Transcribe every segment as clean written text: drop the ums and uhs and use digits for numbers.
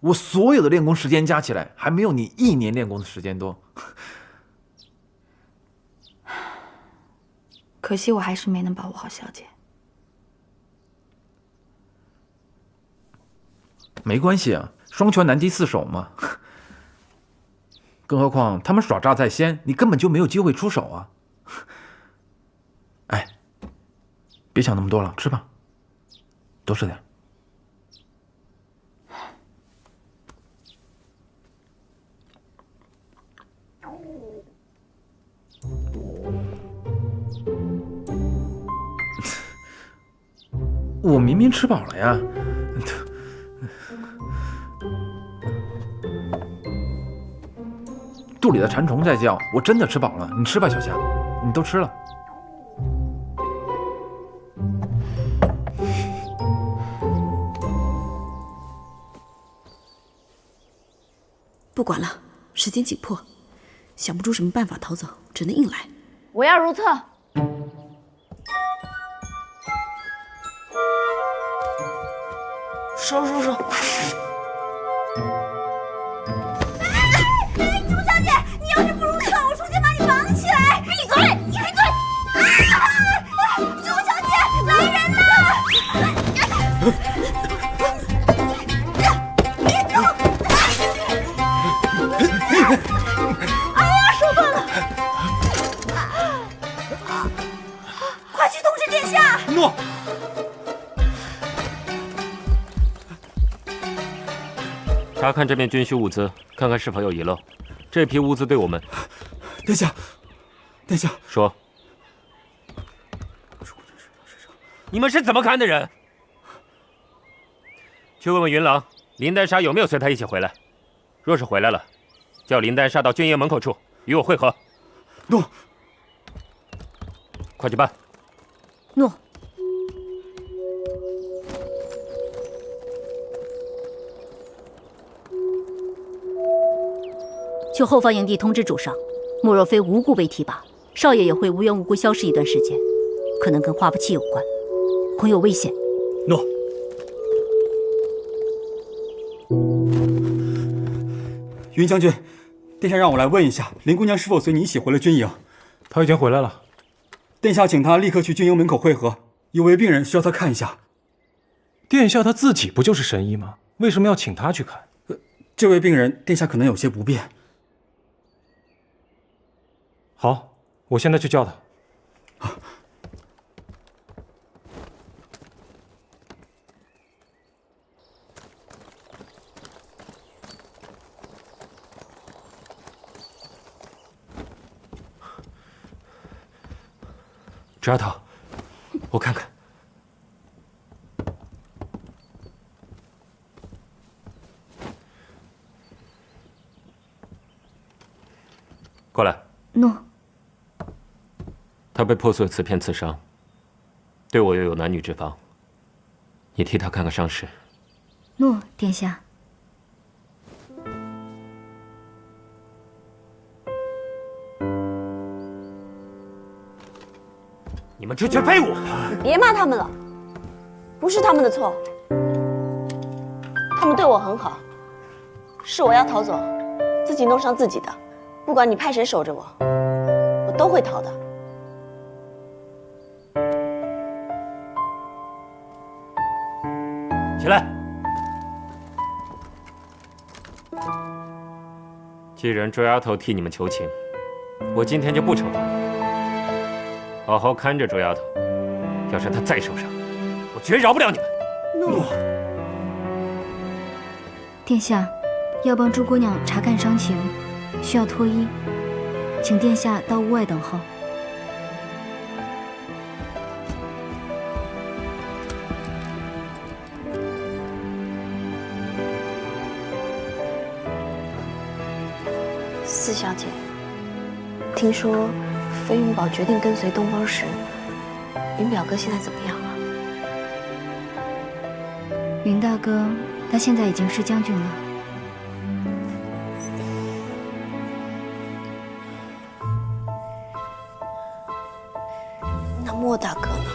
我所有的练功时间加起来，还没有你1年练功的时间多。可惜我还是没能把握好小姐。没关系啊，双拳难敌四手嘛。更何况他们耍诈在先，你根本就没有机会出手啊。哎，别想那么多了，吃吧，多吃点。我明明吃饱了呀。肚里的馋虫在叫，我真的吃饱了。你吃吧，小夏，你都吃了。不管了，时间紧迫，想不出什么办法逃走，只能硬来。我要如厕。收。朱小姐，你要是不如厕，我出去把你绑起来！闭嘴！你闭嘴！朱小姐，来人呐！别动！哎呀，手断了！快去通知殿下！诺。查看这面军需物资，看看是否有遗漏。这批物资对我们……殿下，殿下，说，你们是怎么看的人？去问问云郎，林丹莎有没有随他一起回来？若是回来了，叫林丹莎到军营门口处与我会合。诺。快去办。诺。去后方营地通知主上，莫若飞无故被提拔，少爷也会无缘无故消失一段时间，可能跟花不期有关，恐有危险。诺。云将军，殿下让我来问一下，林姑娘是否随你一起回了军营？她已经回来了。殿下请她立刻去军营门口会合，有位病人需要她看一下。殿下他自己不就是神医吗？为什么要请他去看？这位病人，殿下可能有些不便。好，我现在去叫他。朱丫头，我看看。过来。诺。他被破碎瓷片刺伤，对我又有男女之防，你替他看看伤势。诺，殿下。你们这群废物！别骂他们了，不是他们的错，他们对我很好，是我要逃走，自己弄伤自己的。不管你派谁守着我，我都会逃的。起来！既然周丫头替你们求情，我今天就不惩罚你，好好看着周丫头。要是她再受伤，我绝饶不了你们。诺。殿下，要帮朱姑娘查看伤情，需要脱衣，请殿下到屋外等候。四小姐，听说飞云宝决定跟随东方石，云表哥现在怎么样了？云大哥，他现在已经是将军了。那莫大哥呢？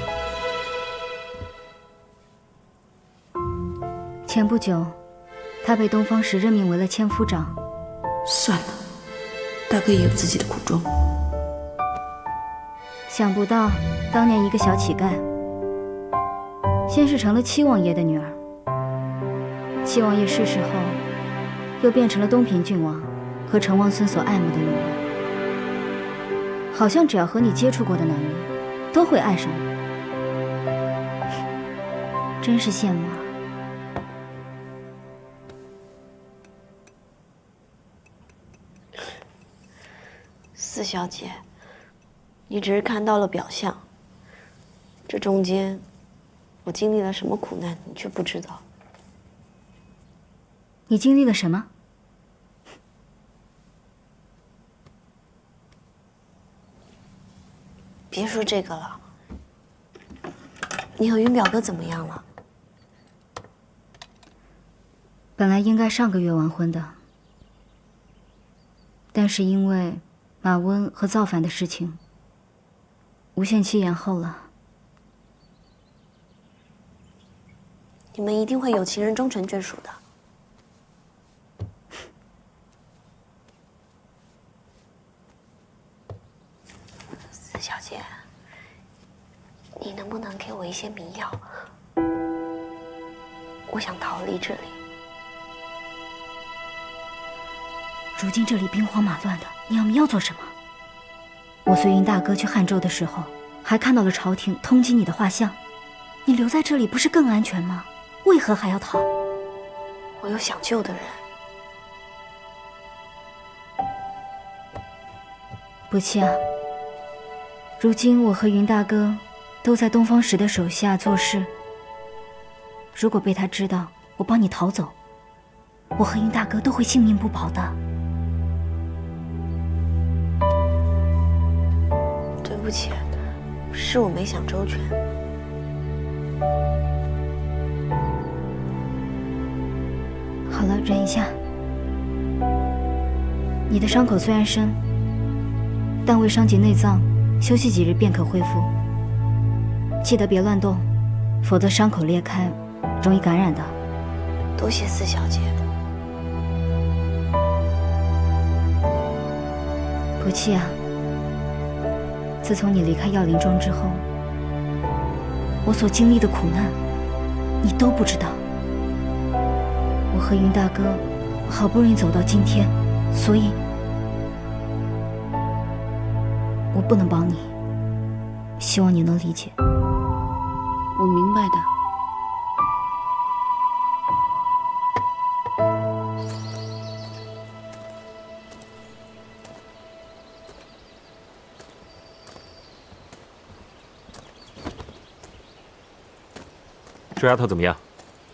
前不久，他被东方石任命为了千夫长。算了，大哥也有自己的苦衷。想不到当年一个小乞丐，先是成了七王爷的女儿，七王爷逝世后，又变成了东平郡王和成王孙所爱慕的女人。好像只要和你接触过的男人，都会爱上你，真是羡慕啊！四小姐，你只是看到了表象，这中间我经历了什么苦难，你却不知道。你经历了什么？别说这个了，你和云表哥怎么样了？本来应该上个月完婚的，但是因为马温和造反的事情，无限期延后了。你们一定会有情人终成眷属的。四小姐，你能不能给我一些迷药？我想逃离这里。如今这里兵荒马乱的，你要迷药做什么？我随云大哥去汉州的时候，还看到了朝廷通缉你的画像。你留在这里不是更安全吗？为何还要逃？我有想救的人。不弃啊，如今我和云大哥都在东方石的手下做事。如果被他知道我帮你逃走，我和云大哥都会性命不保的。对不起，是我没想周全。好了，忍一下。你的伤口虽然深，但未伤及内脏，休息几日便可恢复。记得别乱动，否则伤口裂开，容易感染的。多谢四小姐。不弃啊，自从你离开药灵庄之后，我所经历的苦难，你都不知道。我和云大哥好不容易走到今天，所以我不能帮你，希望你能理解。我明白的。朱丫头怎么样？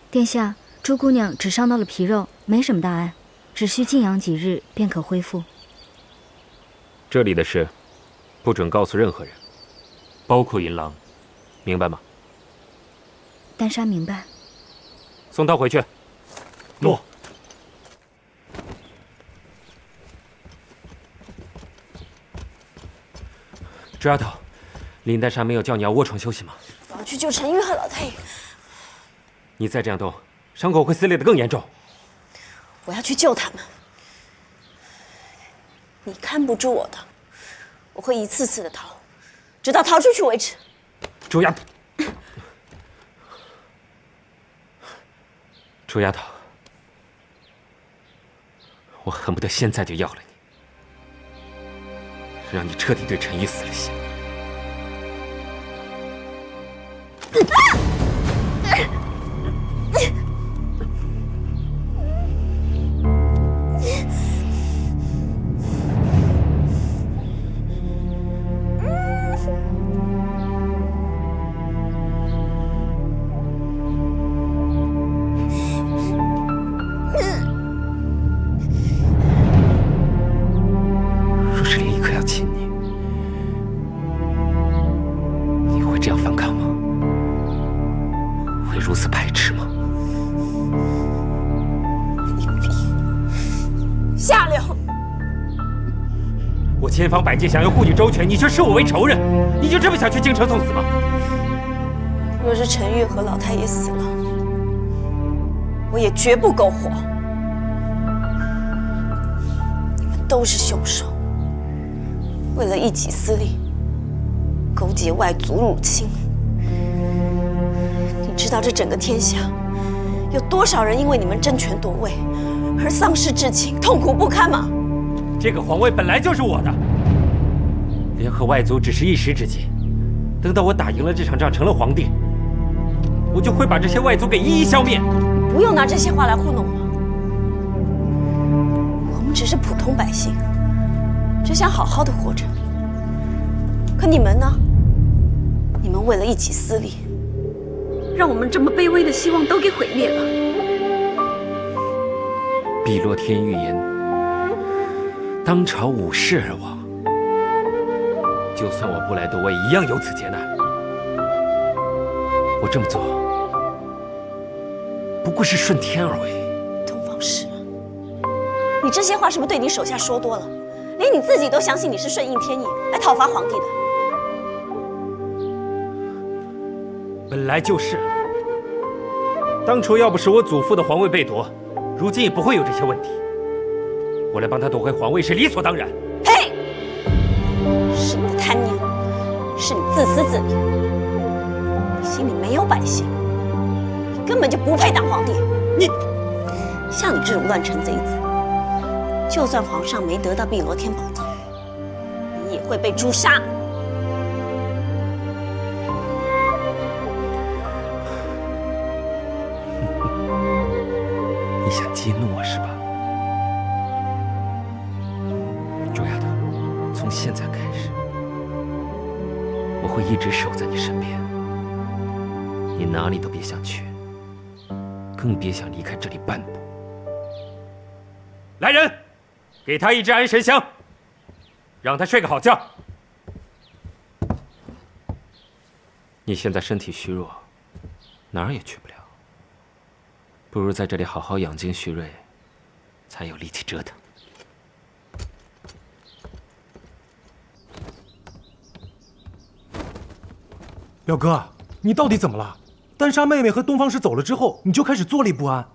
殿下，朱姑娘只伤到了皮肉，没什么大碍，只需静养几日便可恢复。这里的事，不准告诉任何人，包括银狼，明白吗？丹莎明白。送他回去。诺。朱丫头，林丹莎没有叫你要卧床休息吗？我要去救陈玉和老太爷。你再这样动，伤口会撕裂得更严重。我要去救他们。你看不住我的，我会一次次的逃，直到逃出去为止。朱丫头，朱丫头，我恨不得现在就要了你，让你彻底对陈毅死了心。若是林一可要亲你，你会这样反抗吗？会如此排斥吗？下流！我千方百计想要护你周全，你却视我为仇人，你就这么想去京城送死吗？若是陈玉和老太爷死了，我也绝不苟活。都是凶手，为了一己私利，勾结外族入侵。你知道这整个天下有多少人因为你们争权夺位而丧失至亲，痛苦不堪吗？这个皇位本来就是我的，联合外族只是一时之计。等到我打赢了这场仗，成了皇帝，我就会把这些外族给一一消灭。不用拿这些话来糊弄我。我们只是普通百姓，只想好好的活着。可你们呢？你们为了一己私利，让我们这么卑微的希望都给毁灭了。碧落天预言，当朝武士而亡。就算我不来夺位，一样有此劫难。我这么做，不过是顺天而为。东方石，你这些话是不是对你手下说多了？连你自己都相信你是顺应天意来讨伐皇帝的？本来就是。当初要不是我祖父的皇位被夺，如今也不会有这些问题。我来帮他夺回皇位是理所当然。呸！是你的贪念，是你自私自利，你心里没有百姓，你根本就不配当皇帝。你像你这种乱臣贼子，就算皇上没得到碧螺天宝藏，你也会被诛杀。你想激怒我是吧？朱丫头，从现在开始，我会一直守在你身边，你哪里都别想去，更别想离开这里半步。来人，给他一支安神香，让他睡个好觉。你现在身体虚弱，哪儿也去不了，不如在这里好好养精蓄锐，才有力气折腾。表哥，你到底怎么了？丹莎妹妹和东方石走了之后，你就开始坐立不安。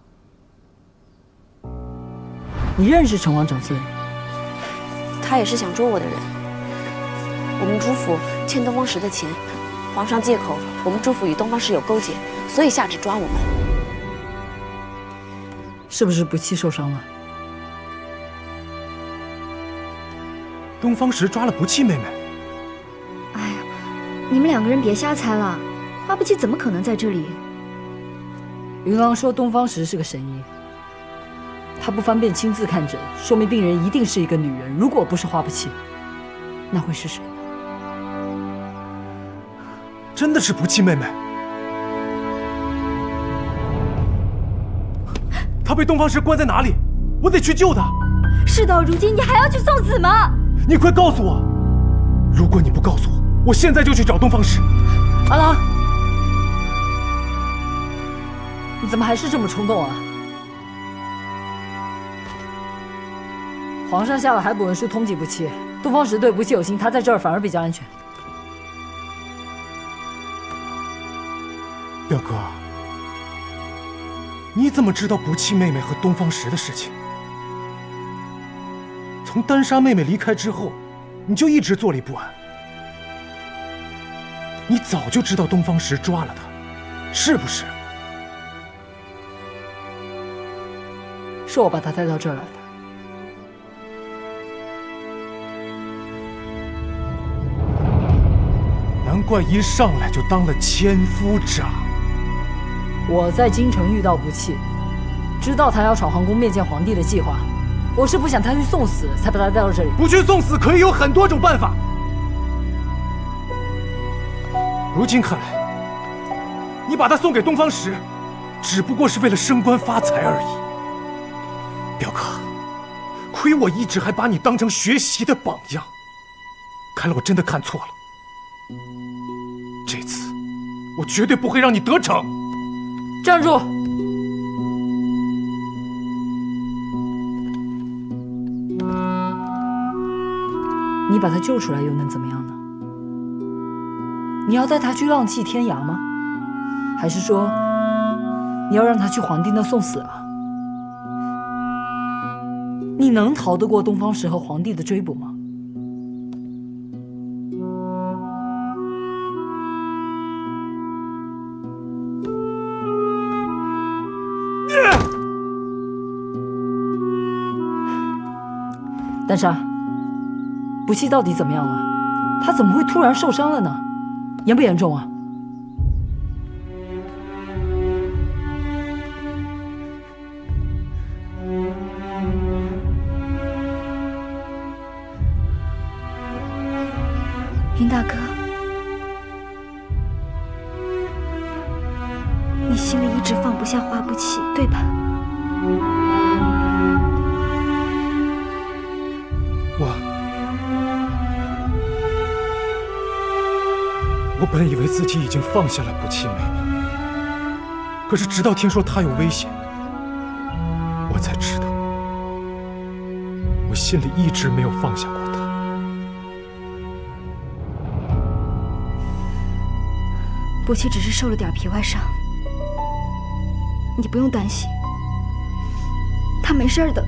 你认识成王长孙？他也是想捉我的人。我们朱府欠东方石的钱，皇上借口我们朱府与东方石有勾结，所以下旨抓我们。是不是不弃受伤了？东方石抓了不弃妹妹。哎呀，你们两个人别瞎猜了，花不弃怎么可能在这里？云王说东方石是个神医，他不方便亲自看诊，说明病人一定是一个女人。如果不是花不弃，那会是谁呢？真的是不弃妹妹。她被东方石关在哪里？我得去救她。事到如今，你还要去送死吗？你快告诉我！如果你不告诉我，我现在就去找东方石。阿郎，你怎么还是这么冲动啊？皇上下了海捕文书通缉不弃，东方石对不弃有心，他在这儿反而比较安全。表哥，你怎么知道不弃妹妹和东方石的事情？从丹莎妹妹离开之后，你就一直坐立不安。你早就知道东方石抓了她，是不是？是我把他带到这儿来的。难怪一上来就当了千夫长。我在京城遇到不弃，知道他要闯皇宫面见皇帝的计划，我是不想他去送死，才把他带到这里。不去送死可以有很多种办法。如今看来，你把他送给东方石，只不过是为了升官发财而已。表哥，亏我一直还把你当成学习的榜样，看来我真的看错了。这次，我绝对不会让你得逞。站住！你把他救出来又能怎么样呢？你要带他去浪迹天涯吗？还是说你要让他去皇帝那送死啊？你能逃得过东方石和皇帝的追捕吗？丹莎，不弃到底怎么样了？他怎么会突然受伤了呢？严不严重啊？云大哥，你心里一直放不下花不弃，对吧？我本以为自己已经放下了不弃妹妹，可是直到听说她有危险，我才知道，我心里一直没有放下过她。不弃只是受了点皮外伤，你不用担心，他没事的。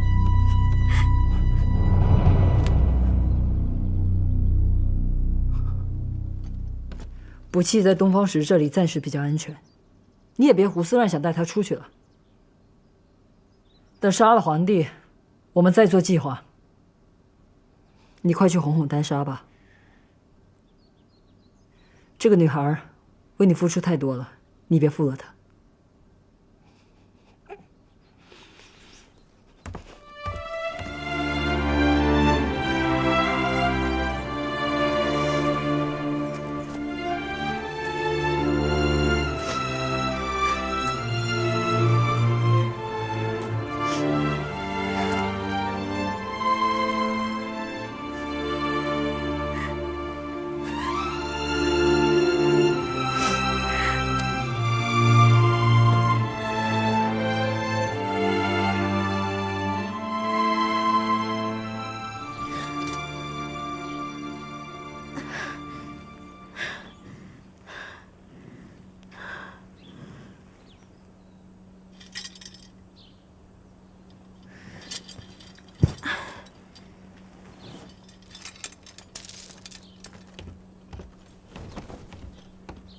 不弃在东方石这里暂时比较安全，你也别胡思乱想带他出去了。等杀了皇帝，我们再做计划。你快去哄哄丹莎吧。这个女孩为你付出太多了，你别负了她。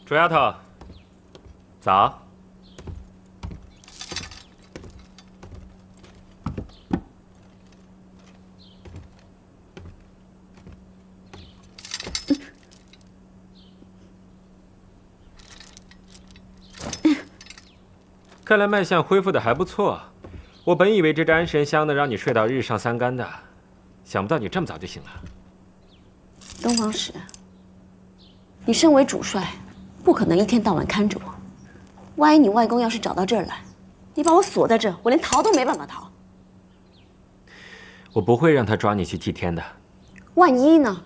楚丫头，早。看来脉象恢复的还不错。我本以为这安神香能让你睡到日上三竿的，想不到你这么早就醒了。东方石，你身为主帅，不可能一天到晚看着我。万一你外公要是找到这儿来，你把我锁在这儿，我连逃都没办法逃。我不会让他抓你去祭天的。万一呢？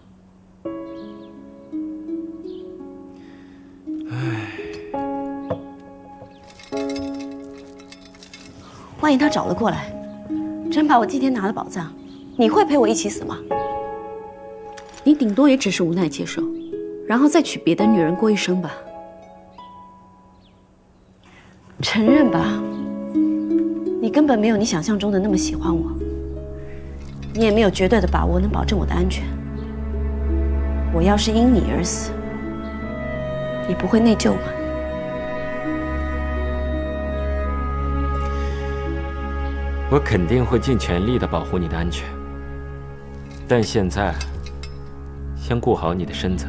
万一他找了过来，真把我祭天拿了宝藏，你会陪我一起死吗？你顶多也只是无奈接受，然后再娶别的女人过一生吧。承认吧，你根本没有你想象中的那么喜欢我，你也没有绝对的把握能保证我的安全。我要是因你而死，你不会内疚吗？我肯定会尽全力的保护你的安全，但现在先顾好你的身子。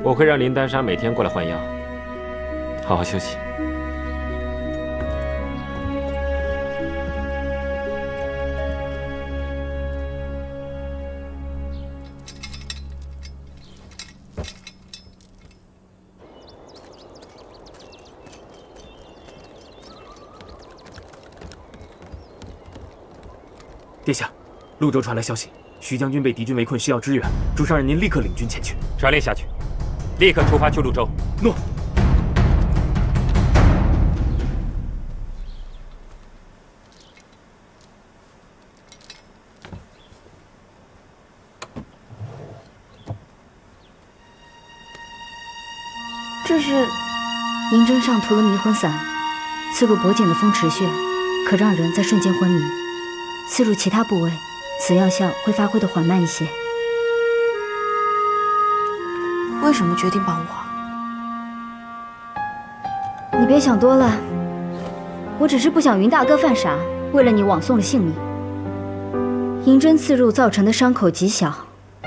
我会让林丹莎每天过来换药，好好休息。殿下，潞州传来消息，徐将军被敌军围困，需要支援。主上让您立刻领军前去。传令下去，立刻出发去潞州。诺。这是银针上涂了迷魂散，刺入脖颈的风池穴，可让人在瞬间昏迷。刺入其他部位，此药效会发挥的缓慢一些。为什么决定帮我？你别想多了，我只是不想云大哥犯傻，为了你枉送了性命。银针刺入造成的伤口极小，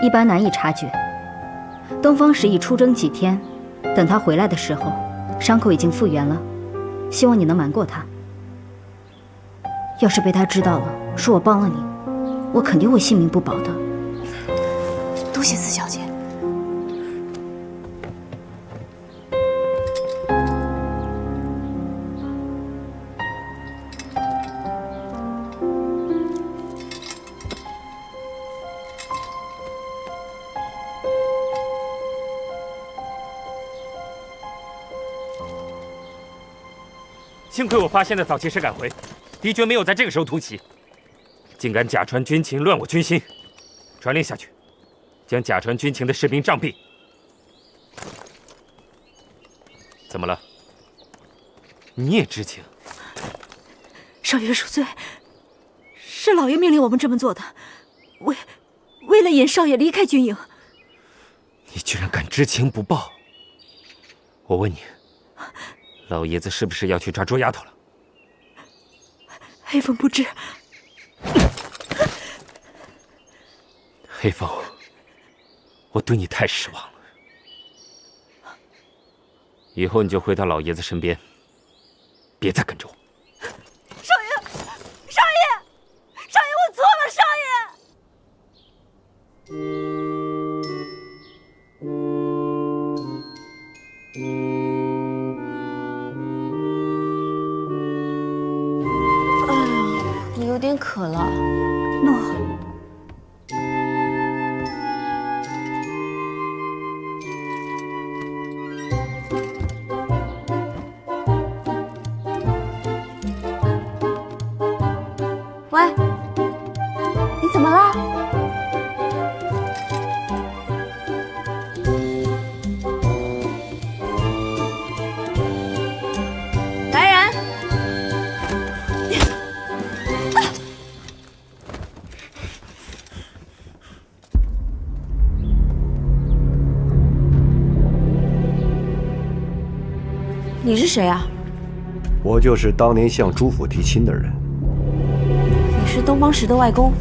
一般难以察觉。东方石已出征几天，等他回来的时候，伤口已经复原了。希望你能瞒过他。要是被他知道了，说我帮了你，我肯定会性命不保的。多谢四小姐。幸亏我发现的早，及时赶回，敌军没有在这个时候突袭，竟敢假传军情，乱我军心。传令下去，将假传军情的士兵杖毙。怎么了？你也知情？少爷恕罪，是老爷命令我们这么做的，为了引少爷离开军营。你居然敢知情不报！我问你。老爷子是不是要去抓捉丫头了？黑凤不知。黑凤，我对你太失望了。以后你就回到老爷子身边，别再跟着我。少爷，少爷，少爷，我错了，少爷。有点渴了。喂，你怎么了？来人！你是谁啊？我就是当年向朱府提亲的人。你是东方石的外公。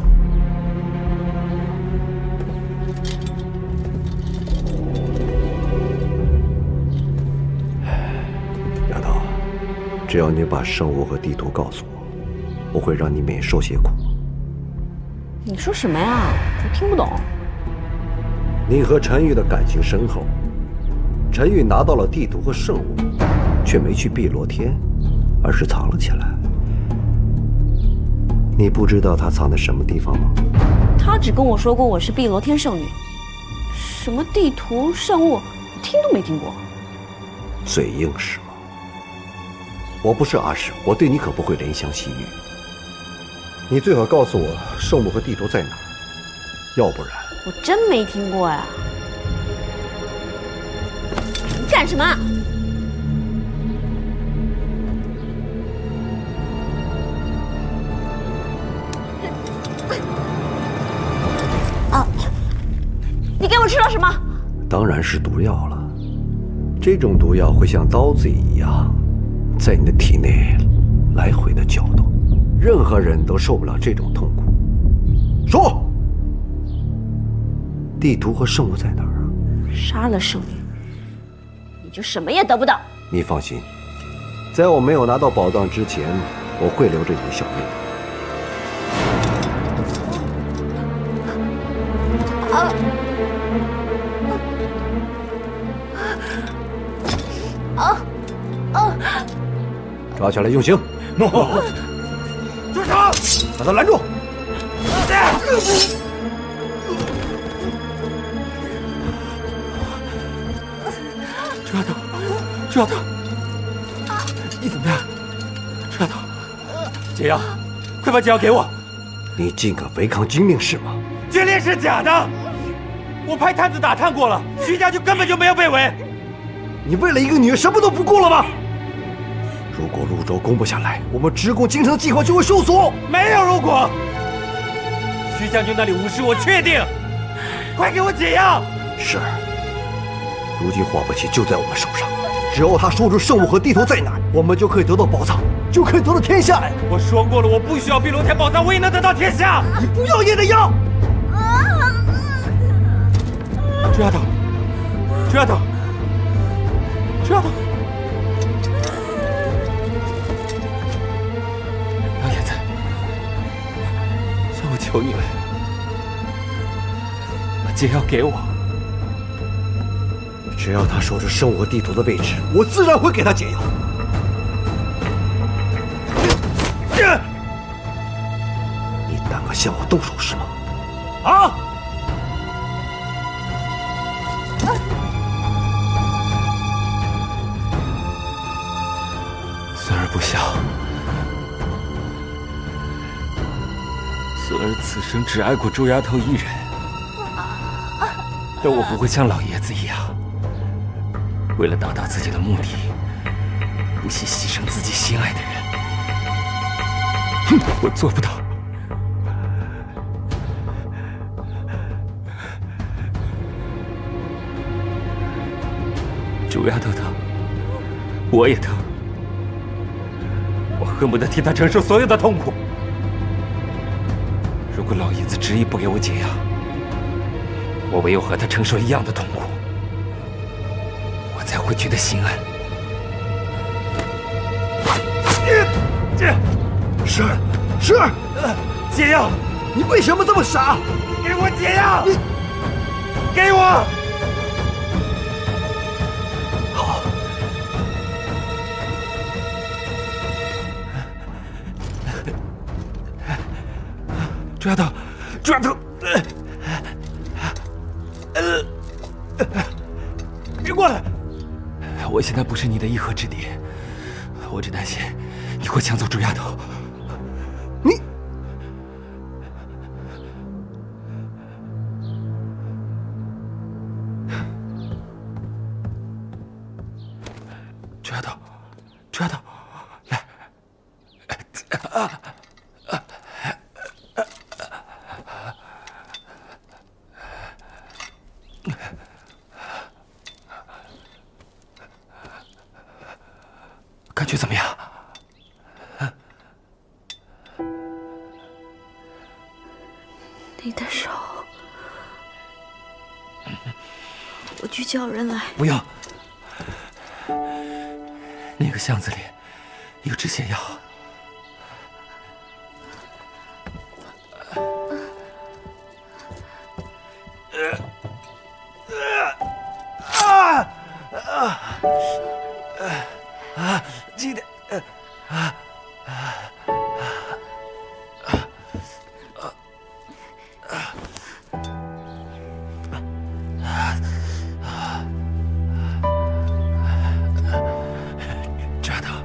丫头，只要你把圣物和地图告诉我，我会让你免受些苦。你说什么呀？我听不懂。你和陈玉的感情深厚，陈玉拿到了地图和圣物，却没去碧螺天，而是藏了起来。你不知道他藏在什么地方吗？他只跟我说过我是碧螺天圣女，什么地图圣物，听都没听过。嘴硬是吗？我不是阿史，我对你可不会怜香惜玉。你最好告诉我圣物和地图在哪儿，要不然我真没听过呀。你干什么？你给我吃了什么？当然是毒药了。这种毒药会像刀子一样，在你的体内来回的搅动，任何人都受不了这种痛苦。说，地图和圣物在哪儿啊？杀了圣女，你就什么也得不到。你放心，在我没有拿到宝藏之前，我会留着你的小命。抓起来用刑！住手！把他拦住！朱丫头，朱丫头，你怎么样？朱丫头，解药，快把解药给我！你竟敢违抗军令是吗？军令是假的，我派探子打探过了，徐家就根本就没有被围。你为了一个女人什么都不顾了吗？如果潞州攻不下来，我们直攻京城的计划就会受阻。没有如果，徐将军那里无事，我确定。快给我解药！是。如今花不起就在我们手上，只要他说出圣物和地图在哪，我们就可以得到宝藏，就可以得到天下。我说过了，我不需要碧螺天宝藏，我也能得到天下。你不要也得要。朱丫头，朱丫头，朱丫头。老爷子，算我求你了，把解药给我。只要他说出圣物和地图的位置，我自然会给他解药。你胆敢向我动手是吗？啊！孙儿不孝，孙儿此生只爱过朱丫头一人，但我不会像老爷子一样，为了达到自己的目的，不惜牺牲自己心爱的人。哼，我做不到。朱丫头疼，我也疼，我恨不得替她承受所有的痛苦。如果老爷子执意不给我解药，我唯有和她承受一样的痛苦，我才会觉得心安。是，解药！你为什么这么傻？给我解药！给我！好。朱丫头，朱丫头，别过来！我现在不是你的一合之敌，我只担心你会抢走朱丫头。你，朱丫头，朱丫头，来，感觉怎么样？你的手，我去叫人来。不用，那个箱子里有止泻药。记得。朱丫头，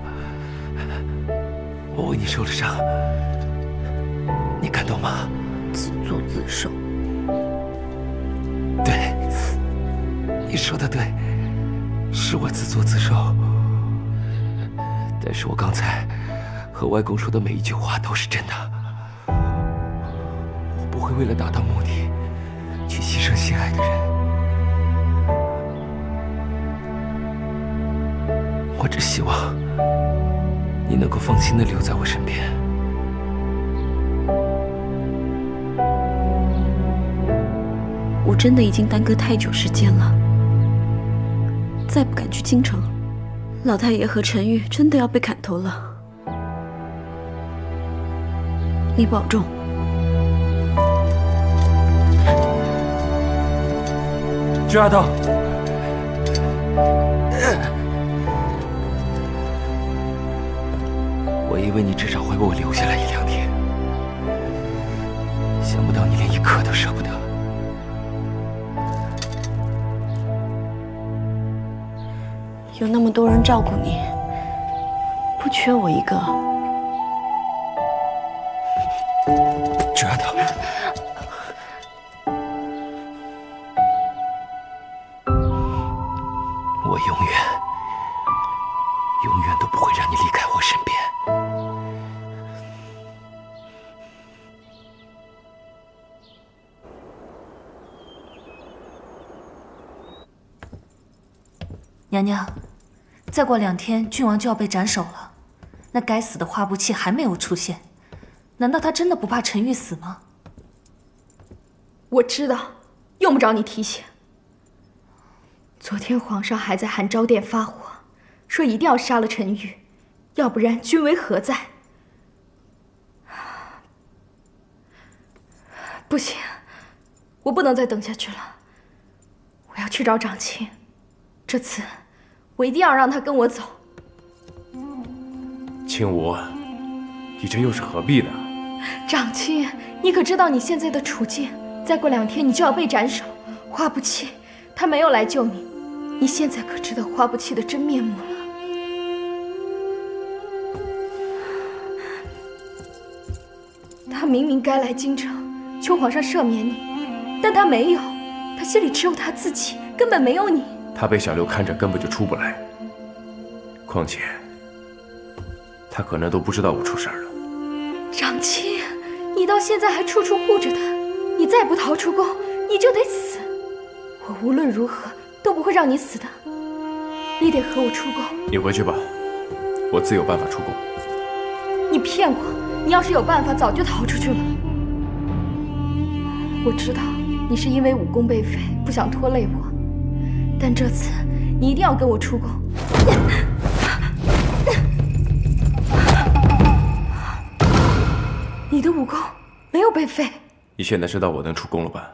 我为你受了伤，你感动吗？自作自受。对，你说的对，是我自作自受。但是我刚才和外公说的每一句话都是真的，我不会为了达到目的去牺牲心爱的人。我只希望你能够放心地留在我身边。我真的已经耽搁太久时间了，再不赶去京城，老太爷和陈玉真的要被砍头了。你保重。朱丫头，我以为你至少会为我留下来1、2天，想不到你连一刻都舍不得。有那么多人照顾你，不缺我一个。朱丫头，我永远都不会让你离开我。娘娘，再过2天郡王就要被斩首了，那该死的花不弃还没有出现，难道他真的不怕陈玉死吗？我知道，用不着你提醒。昨天皇上还在汉昭殿发火，说一定要杀了陈玉，要不然君为何在？不行，我不能再等下去了。我要去找长青，这次我一定要让他跟我走。青舞，你这又是何必呢？长青，你可知道你现在的处境？再过2天你就要被斩首，花不弃他没有来救你，你现在可知道花不弃的真面目了？他明明该来京城求皇上赦免你，但他没有，他心里只有他自己，根本没有你。他被小六看着根本就出不来，况且他可能都不知道我出事儿了。长青，你到现在还处处护着他，你再不逃出宫，你就得死。我无论如何都不会让你死的，你得和我出宫。你回去吧，我自有办法出宫。你骗我，你要是有办法，早就逃出去了。我知道你是因为武功被废，不想拖累我，但这次你一定要跟我出宫。你的武功没有被废。你现在知道我能出宫了吧？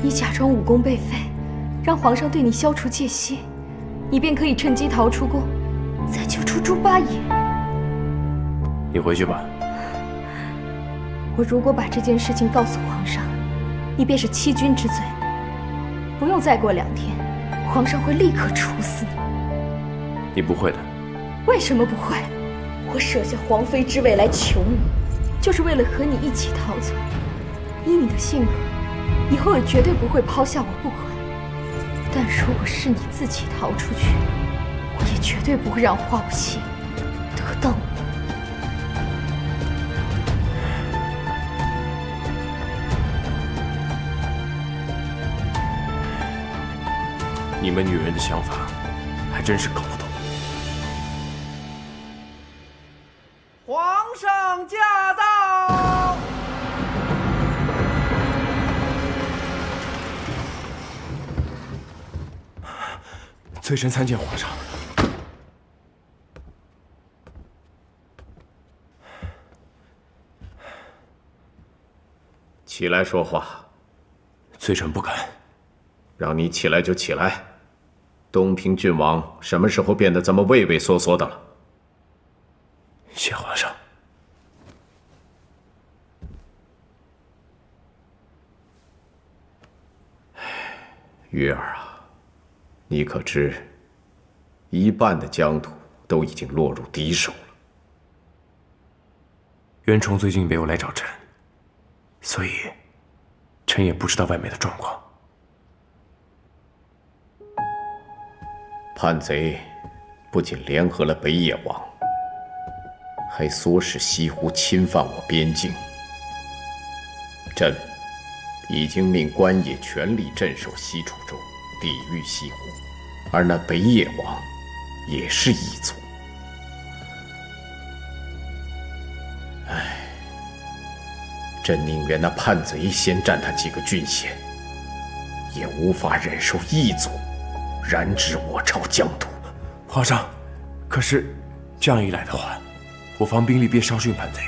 你假装武功被废，让皇上对你消除戒心，你便可以趁机逃出宫，再救出猪八爷。你回去吧。我如果把这件事情告诉皇上，你便是欺君之罪。不用再过2天，皇上会立刻处死你。你不会的。为什么不会？我舍下皇妃之位来求你，就是为了和你一起逃走。以你的性格，以后也绝对不会抛下我不管。但如果是你自己逃出去，我也绝对不会让花不弃得到你。你们女人的想法还真是搞不懂。皇上驾到！罪臣参见皇上。起来说话。罪臣不敢。让你起来就起来。东平郡王什么时候变得这么畏畏缩缩的了？谢皇上。玉儿啊，你可知一半的疆土都已经落入敌手了？袁崇最近没有来找臣，所以臣也不知道外面的状况。叛贼不仅联合了北野王，还唆使西湖侵犯我边境。朕已经命官野全力镇守西楚州，抵御西湖，而那北野王也是异族。唉，朕宁愿那叛贼先占他几个郡县，也无法忍受异族染指我朝疆土。皇上，可是这样一来的话，我方兵力便稍逊叛贼。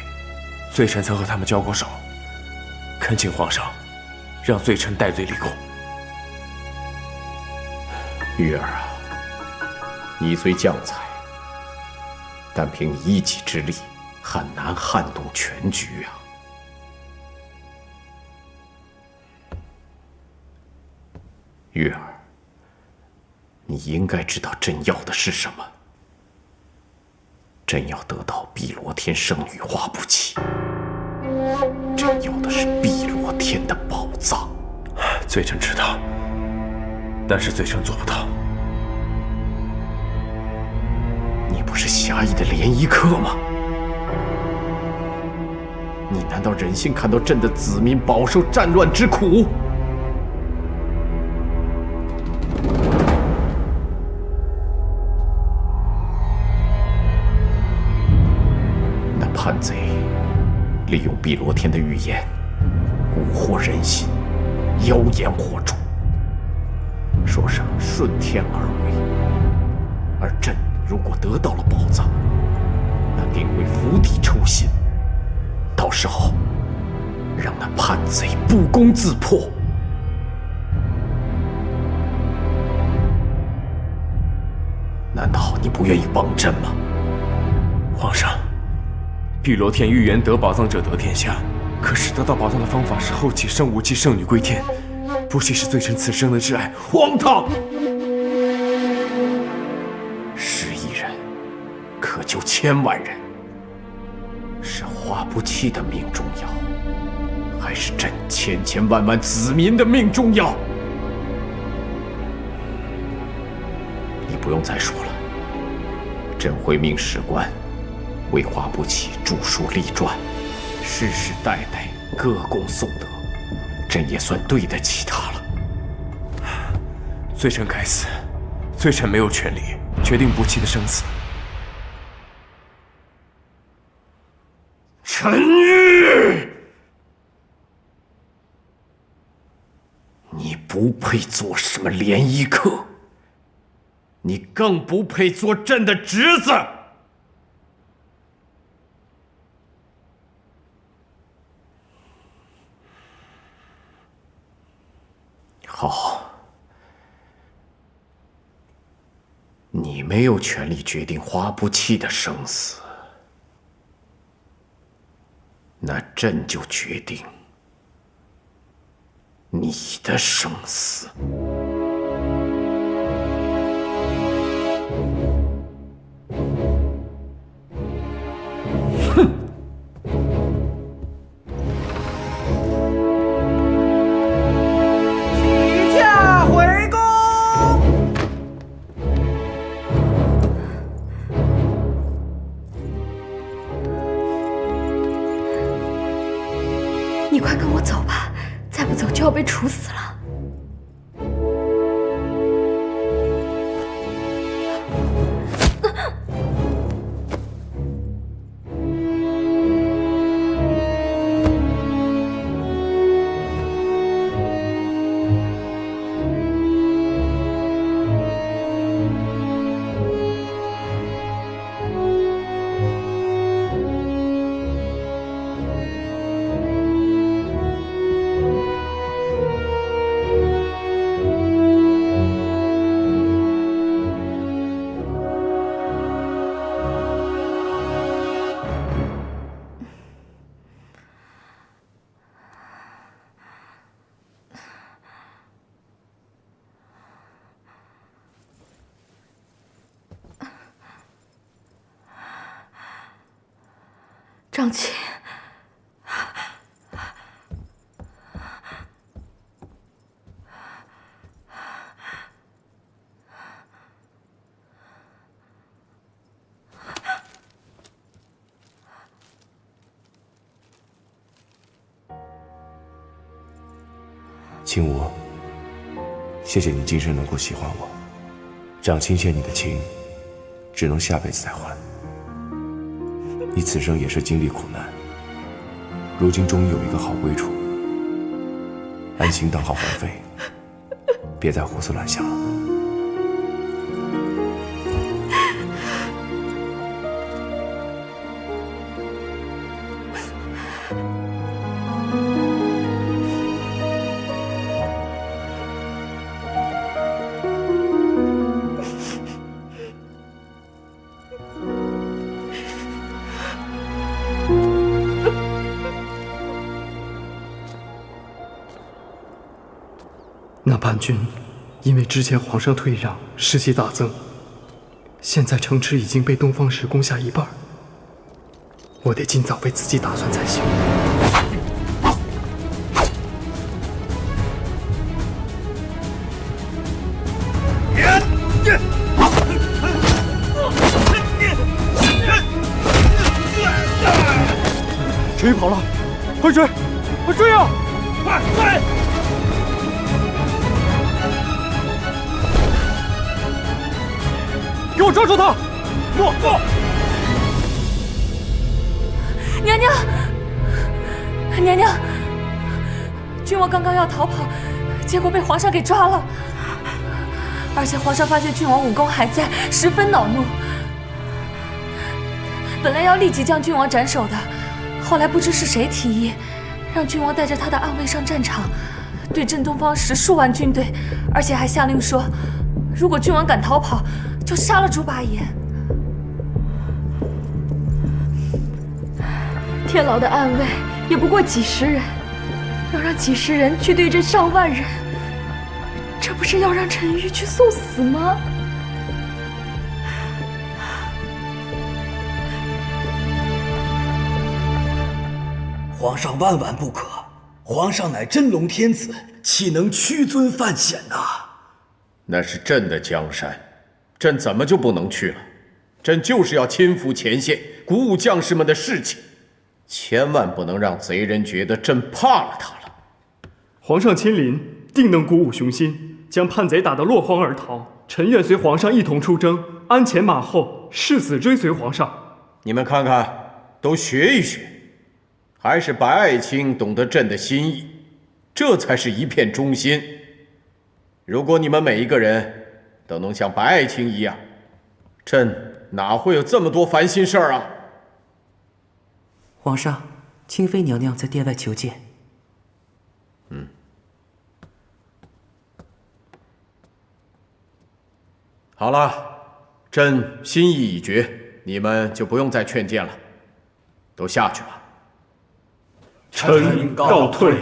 罪臣曾和他们交过手，恳请皇上让罪臣戴罪立功。玉儿啊，你虽将才，但凭你一己之力，很难撼动全局啊。玉儿，你应该知道朕要的是什么。朕要得到碧螺天圣女花不弃，朕要的是碧螺天的宝藏。罪臣知道，但是罪臣做不到。你不是侠义的涟漪客吗？你难道忍心看到朕的子民饱受战乱之苦？叛贼利用碧螺天的预言，蛊惑人心，妖言惑众，说是顺天而为。而朕如果得到了宝藏，那定会釜底抽薪，到时候让那叛贼不攻自破。难道你不愿意帮朕吗？皇上，碧螺天预言得宝藏者得天下，可是得到宝藏的方法是后起圣武器圣女归天，不惜是罪臣此生的挚爱，荒唐！是一人可救千万人，是花不弃的命重要，还是朕千千万万子民的命重要？你不用再说了，朕会命史官为花不弃著书立传，世世代代歌功颂德，朕也算对得起他了。罪臣该死，罪臣没有权利决定不弃的生死。陈玉，你不配做什么联谊客，你更不配做朕的侄子。好，你没有权利决定花不弃的生死，那朕就决定你的生死。哼！起驾回宫。你快跟我走吧，再不走就要被处死了。张琪，青武，谢谢你今生能够喜欢我，长亲欠你的情，只能下辈子再还。你此生也是经历苦难，如今终于有一个好归处，安心当好皇妃，别再胡思乱想了。那叛军因为之前皇上退让，士气大增，现在城池已经被东方石攻下一半，我得尽早为自己打算才行。陈玉跑了，快追！快追啊！快追！给我抓住他！诺！娘娘，娘娘，君王刚刚要逃跑，结果被皇上给抓了。而且皇上发现君王武功还在，十分恼怒，本来要立即将君王斩首的，后来不知是谁提议，让君王带着他的暗卫上战场，对阵东方石数万军队，而且还下令说，如果君王敢逃跑，就杀了猪八爷。天牢的暗卫也不过几十人，要让几十人去对阵上万人，这不是要让陈玉去送死吗？皇上万万不可！皇上乃真龙天子，岂能屈尊犯险呐？那是朕的江山，朕怎么就不能去了？朕就是要亲赴前线，鼓舞将士们的士气，千万不能让贼人觉得朕怕了他了。皇上亲临，定能鼓舞雄心，将叛贼打得落荒而逃。臣愿随皇上一同出征，鞍前马后，誓死追随皇上。你们看看，都学一学。还是白爱卿懂得朕的心意，这才是一片忠心。如果你们每一个人都能像白爱卿一样，朕哪会有这么多烦心事儿啊？皇上，清妃娘娘在殿外求见。好了，朕心意已决，你们就不用再劝谏了，都下去吧。臣告退。